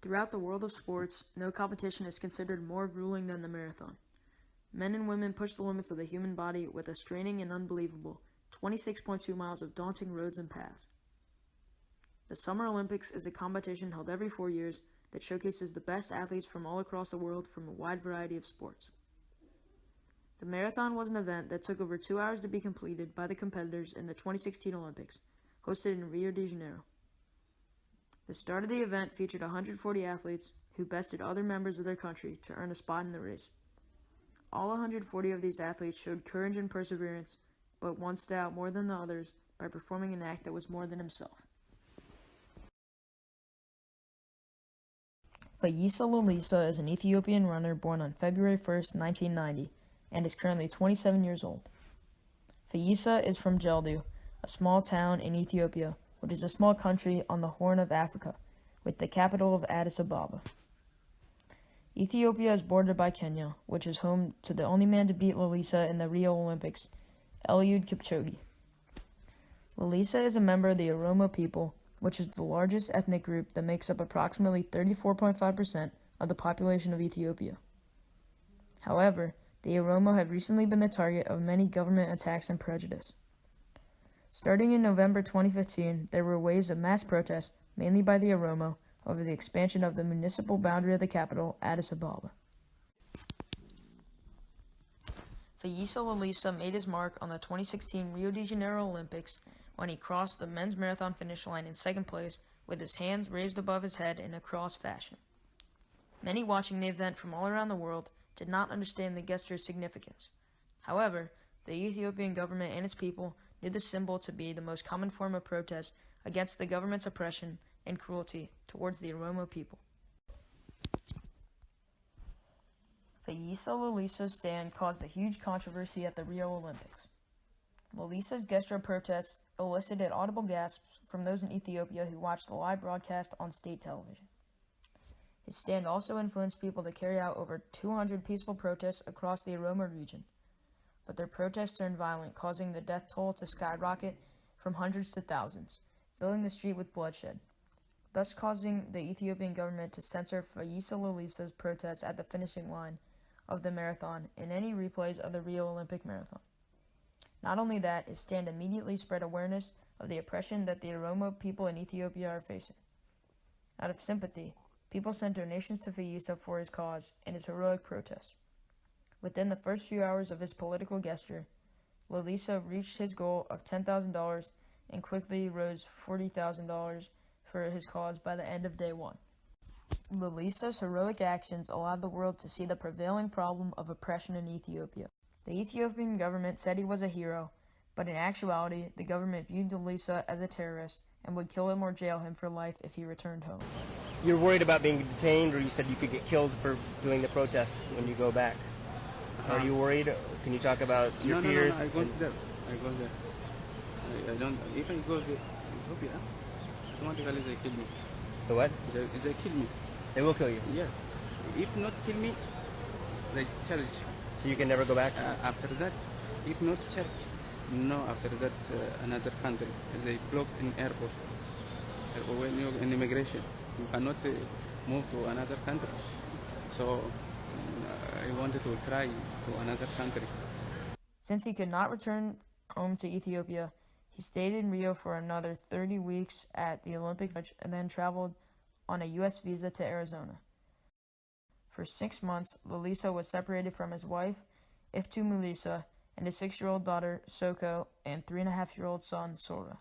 Throughout the world of sports, no competition is considered more grueling than the marathon. Men and women push the limits of the human body with a straining and unbelievable 26.2 miles of daunting roads and paths. The Summer Olympics is a competition held every 4 years that showcases the best athletes from all across the world from a wide variety of sports. The marathon was an event that took over 2 hours to be completed by the competitors in the 2016 Olympics, hosted in Rio de Janeiro. The start of the event featured 140 athletes who bested other members of their country to earn a spot in the race. All 140 of these athletes showed courage and perseverance, but one stood out more than the others by performing an act that was more than himself. Feyisa Lilesa is an Ethiopian runner born on February 1st, 1990, and is currently 27 years old. Feyisa is from Jeldu, a small town in Ethiopia, which is a small country on the Horn of Africa, with the capital of Addis Ababa. Ethiopia is bordered by Kenya, which is home to the only man to beat Lilesa in the Rio Olympics, Eliud Kipchoge. Lilesa is a member of the Oromo people, which is the largest ethnic group that makes up approximately 34.5% of the population of Ethiopia. However, the Oromo have recently been the target of many government attacks and prejudice. Starting in November 2015, there were waves of mass protests, mainly by the Oromo, over the expansion of the municipal boundary of the capital, Addis Ababa. Feyisa Lilesa made his mark on the 2016 Rio de Janeiro Olympics when he crossed the men's marathon finish line in second place with his hands raised above his head in a cross fashion. Many watching the event from all around the world did not understand the gesture's significance. However, the Ethiopian government and its people knew the symbol to be the most common form of protest against the government's oppression and cruelty towards the Oromo people. Feyisa Lilesa's stand caused a huge controversy at the Rio Olympics. Lilesa's gesture of protest elicited audible gasps from those in Ethiopia who watched the live broadcast on state television. His stand also influenced people to carry out over 200 peaceful protests across the Oromo region, but their protests turned violent, causing the death toll to skyrocket from hundreds to thousands, filling the street with bloodshed, thus causing the Ethiopian government to censor Feyisa Lilesa's protests at the finishing line of the marathon and any replays of the Rio Olympic Marathon. Not only that, his stand immediately spread awareness of the oppression that the Oromo people in Ethiopia are facing. Out of sympathy, people sent donations to Feyisa for his cause and his heroic protest. Within the first few hours of his political gesture, Lilesa reached his goal of $10,000 and quickly rose $40,000 for his cause by the end of day one. Lilesa's heroic actions allowed the world to see the prevailing problem of oppression in Ethiopia. The Ethiopian government said he was a hero, but in actuality, the government viewed Lilesa as a terrorist and would kill him or jail him for life if he returned home. You're worried about being detained, or you said you could get killed for doing the protest when you go back. Are you worried? Can you talk about your fears? No, I go there. I don't. If I go to Ethiopia, automatically they kill me. The what? They kill me. They will kill you? Yes. If not kill me, they charge. So you can never go back? After that, if not charge, no, after that another country. They block in airport. When you're in immigration, you cannot move to another country. So I wanted to try to another country. Since he could not return home to Ethiopia, he stayed in Rio for another 30 weeks at the Olympic and then traveled on a U.S. visa to Arizona. For 6 months, Lilesa was separated from his wife, Iftu Mulisa, and his 6-year-old daughter, Soko, and 3.5-year-old son, Sora.